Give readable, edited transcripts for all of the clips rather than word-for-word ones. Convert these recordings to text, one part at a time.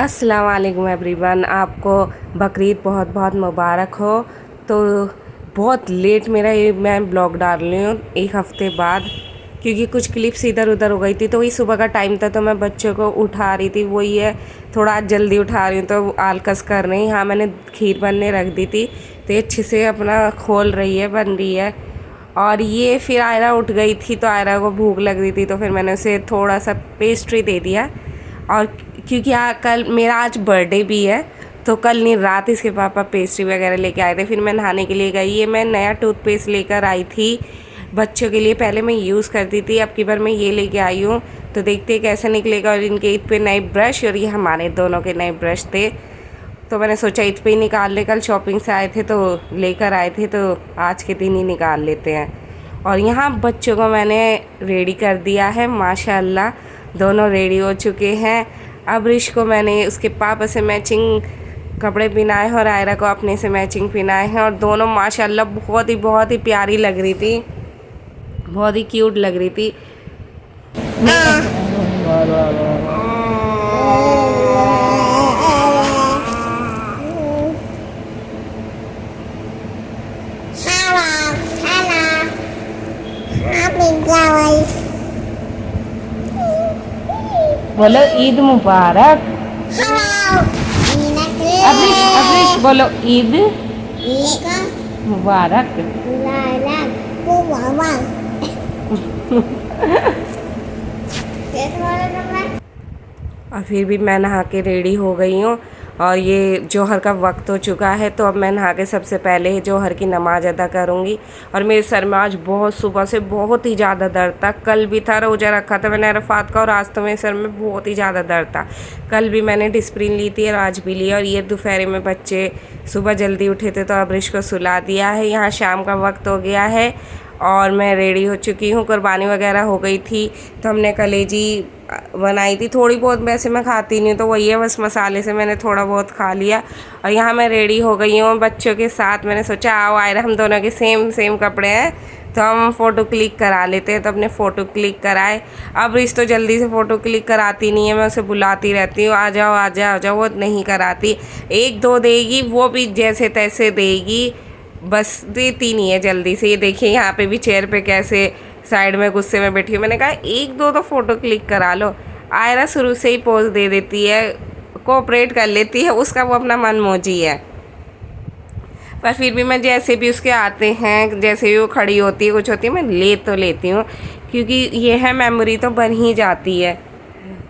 अस्सलाम वालेकुम एवरीवन। आपको बकरीद बहुत बहुत मुबारक हो। तो बहुत लेट मेरा ये मैं ब्लॉग डाल रही हूँ एक हफ़्ते बाद, क्योंकि कुछ क्लिप्स इधर उधर हो गई थी। तो वही सुबह का टाइम था तो मैं बच्चों को उठा रही थी, वही है थोड़ा आज जल्दी उठा रही हूँ तो आलकस कर रही। हाँ, मैंने खीर बनने रख दी थी तो ये अच्छे से अपना खोल रही है, बन रही है। और ये फिर आयरा उठ गई थी तो आयरा को भूख लग रही थी तो फिर मैंने उसे थोड़ा सा पेस्ट्री दे दिया। और क्योंकि कल मेरा आज बर्थडे भी है तो कल नहीं रात इसके पापा पेस्ट्री वगैरह लेके आए थे। फिर मैं नहाने के लिए गई। ये मैं नया टूथपेस्ट लेकर आई थी बच्चों के लिए। पहले मैं यूज़ करती थी, अब की बार मैं ये लेके आई हूँ तो देखते हैं कैसा निकलेगा। और इनके ईद पे नए ब्रश, और ये हमारे दोनों के नए ब्रश थे तो मैंने सोचा ईद पे ही निकाल ले। कल शॉपिंग से आए थे तो लेकर आए थे तो आज के दिन ही निकाल लेते हैं। और यहाँ बच्चों को मैंने रेडी कर दिया है, माशाल्लाह दोनों रेडी हो चुके हैं। अब रिश को मैंने उसके पापा से मैचिंग कपड़े पहनाए हैं और आयरा को अपने से मैचिंग पहनाए हैं। और दोनों माशाल्लाह बहुत ही प्यारी लग रही थी, बहुत ही क्यूट लग रही थी। बोलो ईद मुबारक। अब्रिश अब्रिश बोलो ईद मुबारक। और फिर भी मैं नहा के रेडी हो गई हूँ और ये जोहर का वक्त हो चुका है तो अब मैं नहा के सबसे पहले जोहर की नमाज़ अदा करूँगी। और मेरे सर में आज बहुत सुबह से बहुत ही ज़्यादा दर्द था। कल भी था, रोज़ा रखा था मैंने अरफात का, और आज तो मेरे सर में बहुत ही ज़्यादा दर्द था। कल भी मैंने डिस्प्रिन ली थी और आज भी ली। और ये दोपहर में बच्चे सुबह जल्दी उठे थे तो अब रिश को सुला दिया है। यहाँ शाम का वक्त हो गया है और मैं रेडी हो चुकी हूँ। कुर्बानी वगैरह हो गई थी तो हमने कलेजी बनाई थी थोड़ी बहुत। वैसे मैं खाती नहीं तो वही है, बस मसाले से मैंने थोड़ा बहुत खा लिया। और यहाँ मैं रेडी हो गई हूँ बच्चों के साथ। मैंने सोचा आओ आयरा, हम दोनों के सेम कपड़े हैं तो हम फ़ोटो क्लिक करा लेते हैं। तो अपने फ़ोटो क्लिक कराए। अब रिश तो जल्दी से फ़ोटो क्लिक कराती नहीं है, मैं उसे बुलाती रहती हूँ आ जाओ आ जाओ आ जाओ, वो नहीं कराती। एक दो देगी, वो भी जैसे तैसे देगी, बस देती नहीं है जल्दी से। ये देखिए यहाँ पे भी चेयर पे कैसे साइड में गुस्से में बैठी हूँ। मैंने कहा एक दो तो फ़ोटो क्लिक करा लो। आयरा शुरू से ही पोज दे देती है, कोऑपरेट कर लेती है, उसका वो अपना मन मौजी है। पर फिर भी मैं जैसे भी उसके आते हैं, जैसे भी वो खड़ी होती है कुछ होती है, मैं ले तो लेती हूँ क्योंकि ये है मेमोरी तो बन ही जाती है।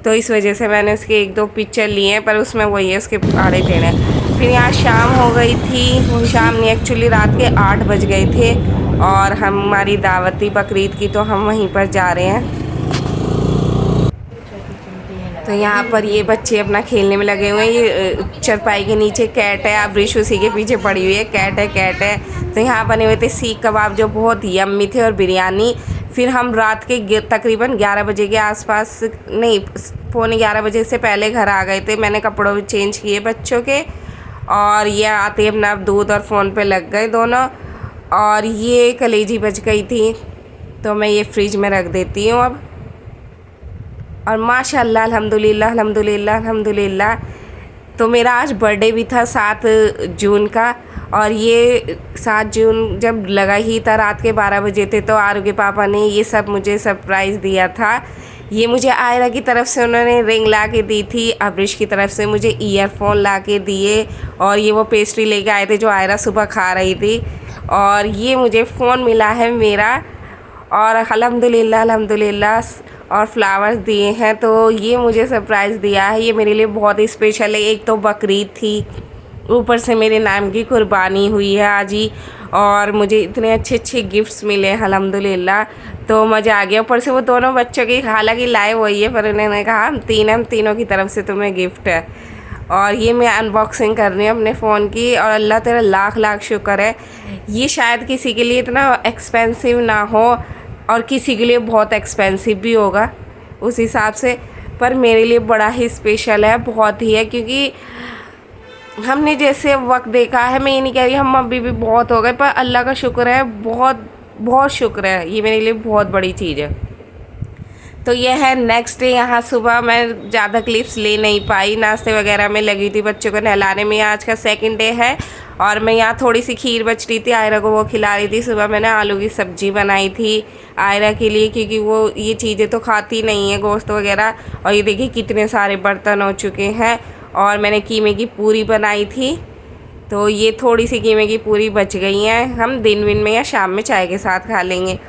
तो इस वजह से मैंने उसके एक दो पिक्चर लिए हैं पर उसमें वही है उसके आड़े टेढ़े। फिर यहाँ शाम हो गई थी, शाम नहीं एक्चुअली रात के 8 बज गए थे और हमारी दावत थी बकरीद की तो हम वहीं पर जा रहे हैं। तो यहाँ पर ये बच्चे अपना खेलने में लगे हुए हैं। ये चरपाई के नीचे कैट है, अब रिश उसी के पीछे पड़ी हुई है, कैट है। तो यहाँ बने हुए थे सीख कबाब जो बहुत यम्मी थे और बिरयानी। फिर हम रात के तकरीबन 11 बजे के आसपास, नहीं पौने 11 बजे से पहले घर आ गए थे। मैंने कपड़ों चेंज किए बच्चों के और ये आते अपना दूध और फ़ोन पे लग गए दोनों। और ये कलेजी बच गई थी तो मैं ये फ्रिज में रख देती हूँ अब। और माशाल्लाह अल्हम्दुलिल्लाह। तो मेरा आज बर्थडे भी था 7 जून का। और ये 7 जून जब लगा ही था, रात के 12 बजे थे तो आरू के पापा ने ये सब मुझे सरप्राइज़ दिया था। ये मुझे आयरा की तरफ से उन्होंने रिंग ला के दी थी, अब्रिश की तरफ से मुझे ईयरफोन ला के दिए और ये वो पेस्ट्री लेके आए थे जो आयरा सुबह खा रही थी। और ये मुझे फ़ोन मिला है मेरा और अल्हम्दुलिल्लाह और फ्लावर्स दिए हैं। तो ये मुझे सरप्राइज़ दिया है, ये मेरे लिए बहुत ही स्पेशल है। एक तो बकरीद थी, ऊपर से मेरे नाम की कुर्बानी हुई है आज ही और मुझे इतने अच्छे गिफ्ट्स मिले हैं अल्हम्दुलिल्लाह। तो मज़ा आ गया। ऊपर से वो दोनों बच्चों की हालांकि लाए वही है पर उन्होंने कहा हम तीनों की तरफ से तुम्हें गिफ्ट है। और ये मैं अनबॉक्सिंग कर रही हूँ अपने फ़ोन की और अल्लाह तेरा लाख शुक्र है। ये शायद किसी के लिए इतना एक्सपेंसिव ना हो और किसी के लिए बहुत एक्सपेंसिव भी होगा उस हिसाब से, पर मेरे लिए बड़ा ही स्पेशल है, बहुत ही है। क्योंकि हमने जैसे वक्त देखा है, मैं ये नहीं कह रही हम अभी भी बहुत हो गए, पर अल्लाह का शुक्र है, बहुत शुक्र है, ये मेरे लिए बहुत बड़ी चीज़ है। तो ये है नेक्स्ट डे। यहाँ सुबह मैं ज़्यादा क्लिप्स ले नहीं पाई, नाश्ते वगैरह में लगी थी, बच्चों को नहलाने में। आज का सेकंड डे है और मैं यहाँ थोड़ी सी खीर बच रही थी, आयरा को वो खिला रही थी। सुबह मैंने आलू की सब्ज़ी बनाई थी आयरा के लिए, क्योंकि वो ये चीज़ें तो खाती नहीं है, गोश्त वगैरह। और ये देखिए कितने सारे बर्तन हो चुके हैं। और मैंने कीमे की पूरी बनाई थी, तो ये थोड़ी सी कीमे की पूरी बच गई हैं, हम दिन विन में या शाम में चाय के साथ खा लेंगे।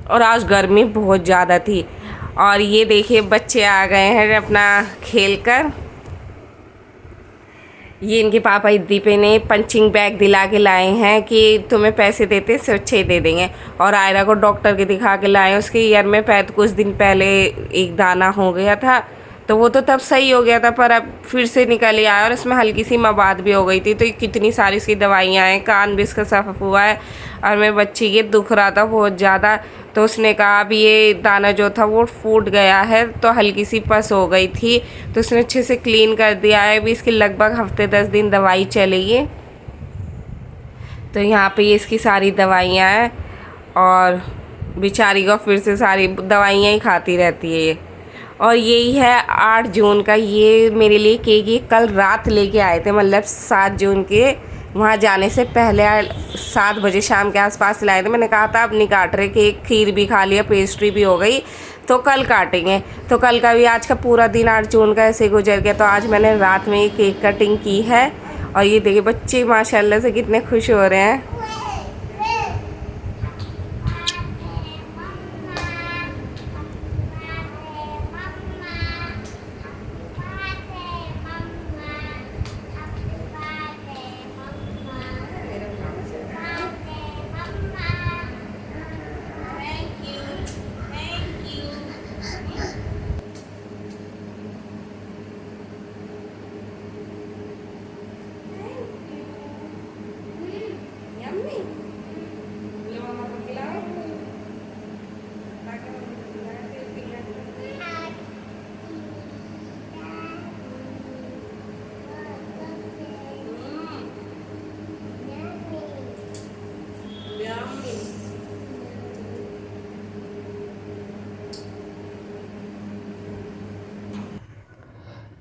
और आज गर्मी बहुत ज़्यादा थी। और ये देखिए बच्चे आ गए हैं अपना खेल कर। ये इनके पापा दीपे ने पंचिंग बैग दिला के लाए हैं कि तुम्हें पैसे देते से अच्छे दे देंगे। और आयरा को डॉक्टर के दिखा के लाए, उसके ईयर में पैर कुछ दिन पहले एक दाना हो गया था, तो वो तो तब सही हो गया था, पर अब फिर से निकल ही आया और इसमें हल्की सी मवाद भी हो गई थी। तो कितनी सारी इसकी दवाइयाँ हैं, कान भी इसका सफ़ हुआ है। और मेरे बच्ची के दुख रहा था बहुत ज़्यादा, तो उसने कहा अब ये दाना जो था वो फूट गया है, तो हल्की सी पस हो गई थी, तो उसने अच्छे से क्लीन कर दिया है। अभी इसकी लगभग हफ्ते 10 दिन दवाई चलेगी। तो यहाँ पे ये इसकी सारी दवाइयाँ हैं और बेचारी को फिर से सारी दवाइयाँ ही खाती रहती है ये। और यही है 8 जून का, ये मेरे लिए केक ये कल रात लेके आए थे, मतलब 7 जून के वहाँ जाने से पहले 7 बजे शाम के आसपास लाए थे। मैंने कहा था अब नहीं काट रहे केक, खीर भी खा लिया, पेस्ट्री भी हो गई, तो कल काटेंगे। तो कल का भी, आज का पूरा दिन 8 जून का ऐसे गुजर गया। तो आज मैंने रात में ये केक कटिंग की है। और ये देखिए बच्चे माशाल्लाह से कितने खुश हो रहे हैं।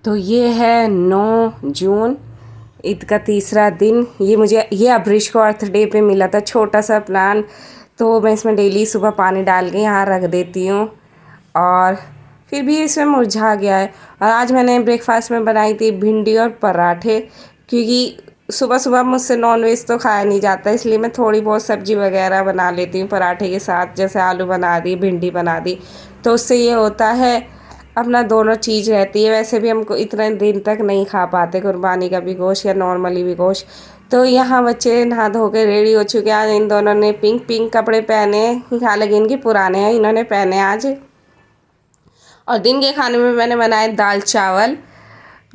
तो ये है 9 जून, ईद का तीसरा दिन। ये अब्रिश को अर्थ डे पे मिला था, छोटा सा प्लान, तो मैं इसमें डेली सुबह पानी डाल के यहाँ रख देती हूँ, और फिर भी इसमें मुरझा गया है। और आज मैंने ब्रेकफास्ट में बनाई थी भिंडी और पराठे, क्योंकि सुबह सुबह मुझसे नॉनवेज तो खाया नहीं जाता, इसलिए मैं थोड़ी बहुत सब्ज़ी वगैरह बना लेती हूँ पराठे के साथ, जैसे आलू बना दी, भिंडी बना दी, तो उससे ये होता है अपना दोनों चीज़ रहती है। वैसे भी हमको इतने दिन तक नहीं खा पाते कुर्बानी का भी गोश्त या नॉर्मली भी गोश्त। तो यहाँ बच्चे नहा धो के रेडी हो चुके हैं। आज इन दोनों ने पिंक पिंक कपड़े पहने, हालांकि इनके पुराने हैं, इन्होंने पहने आज। और दिन के खाने में मैंने बनाए दाल चावल,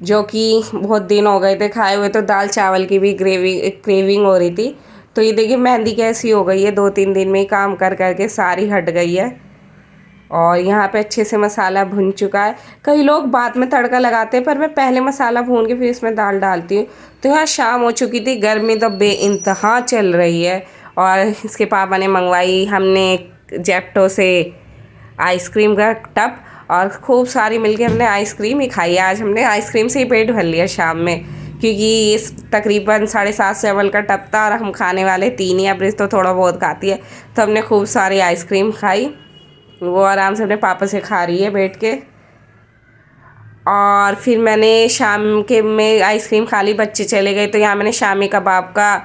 जो कि बहुत दिन हो गए थे खाए हुए, तो दाल चावल की भी क्रेविंग हो रही थी। तो ये देखिए मेहंदी कैसी हो गई है, 2-3 दिन में ही काम कर करके सारी हट गई है। और यहाँ पे अच्छे से मसाला भुन चुका है। कई लोग बाद में तड़का लगाते हैं, पर मैं पहले मसाला भून के फिर इसमें दाल डालती हूँ। तो यहाँ शाम हो चुकी थी, गर्मी तो बेइंतहा चल रही है। और इसके पापा ने मंगवाई हमने जेप्टो से आइसक्रीम का टब, और खूब सारी मिलके हमने आइसक्रीम ही खाई है। आज हमने आइसक्रीम से ही पेट भर लिया शाम में, क्योंकि इस तकरीबन 7.5 ml का टब था और हम खाने वाले 3 ही, अब्रिज तो थोड़ा बहुत खाती है, तो हमने खूब सारी आइसक्रीम खाई। वो आराम से अपने पापा से खा रही है बैठ के। और फिर मैंने शाम के में आइसक्रीम खा ली, बच्चे चले गए, तो यहाँ मैंने शामी कबाब का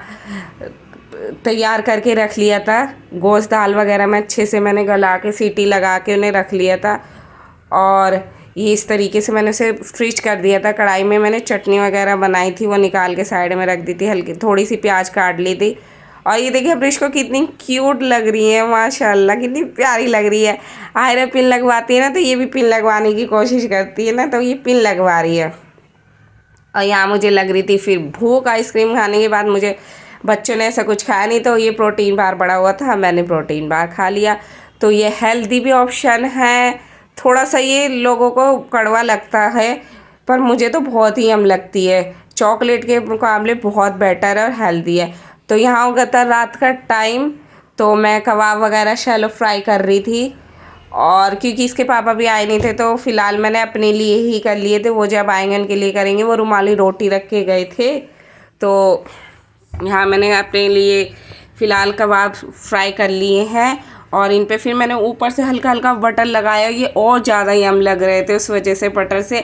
तैयार करके रख लिया था। गोश्त दाल वगैरह में अच्छे से मैंने गला के सीटी लगा के उन्हें रख लिया था। और ये इस तरीके से मैंने उसे फ्रीज कर दिया था। कढ़ाई में मैंने चटनी वगैरह बनाई थी, वो निकाल के साइड में रख दी थी, हल्की थोड़ी सी प्याज काट ली थी। और ये देखिए अब्रिश को कितनी क्यूट लग रही है, माशाल्लाह कितनी प्यारी लग रही है। आयरा पिन लगवाती है ना, तो ये भी पिन लगवाने की कोशिश करती है ना, तो ये पिन लगवा रही है। और यहाँ मुझे लग रही थी फिर भूख, आइसक्रीम खाने के बाद मुझे, बच्चों ने ऐसा कुछ खाया नहीं, तो ये प्रोटीन बार पड़ा हुआ था, मैंने प्रोटीन बार खा लिया। तो ये हेल्दी भी ऑप्शन है। थोड़ा सा ये लोगों को कड़वा लगता है, पर मुझे तो बहुत ही यम लगती है, चॉकलेट के मुकाबले बहुत बेटर है और हेल्दी है। तो यहाँ हो गया था रात का टाइम, तो मैं कबाब वगैरह शैलो फ्राई कर रही थी। और क्योंकि इसके पापा भी आए नहीं थे तो फ़िलहाल मैंने अपने लिए ही कर लिए थे, वो जब आएंगे उनके लिए करेंगे। वो रुमाली रोटी रख के गए थे, तो यहाँ मैंने अपने लिए फ़िलहाल कबाब फ्राई कर लिए हैं। और इन पे फिर मैंने ऊपर से हल्का हल्का बटर लगाया, ये और ज़्यादा यम लग रहे थे उस वजह से। बटर से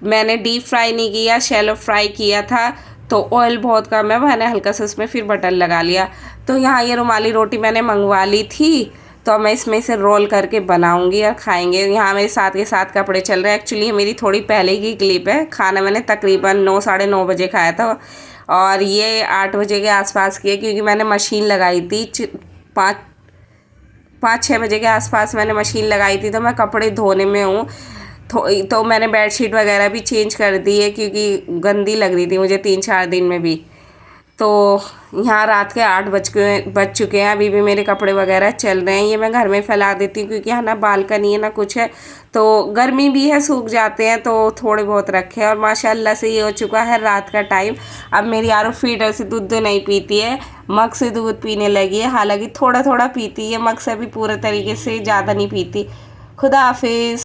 मैंने डीप फ्राई नहीं किया, शैलो फ्राई किया था, तो ऑयल बहुत कम है, मैंने हल्का सा उसमें फिर बटर लगा लिया। तो यहाँ ये रुमाली रोटी मैंने मंगवा ली थी, तो मैं इसमें से रोल करके बनाऊंगी और खाएंगे। यहाँ मेरे साथ के साथ कपड़े चल रहे हैं। एक्चुअली ये मेरी थोड़ी पहले की क्लिप है। खाना मैंने तकरीबन 9 साढ़े 9 बजे खाया था और ये 8 बजे के आसपास की है, क्योंकि मैंने मशीन लगाई थी 5-6 बजे के आसपास मैंने मशीन लगाई थी। तो मैं कपड़े धोने में हूँ, तो मैंने बेडशीट वगैरह भी चेंज कर दी है, क्योंकि गंदी लग रही थी मुझे 3-4 दिन में भी। तो यहाँ रात के 8 बज चुके हैं, अभी भी मेरे कपड़े वगैरह चल रहे हैं। ये मैं घर में फैला देती हूँ, क्योंकि यहाँ ना बालकनी है ना कुछ है, तो गर्मी भी है, सूख जाते हैं, तो थोड़े बहुत रखे हैं। और माशाल्लाह से ये हो चुका है रात का टाइम। अब मेरी आरो फीडर से दूध नहीं पीती है, मग से दूध पीने लगी है। हालांकि थोड़ा थोड़ा पीती है, मग से भी पूरे तरीके से ज़्यादा नहीं पीती। खुदा हाफिज़।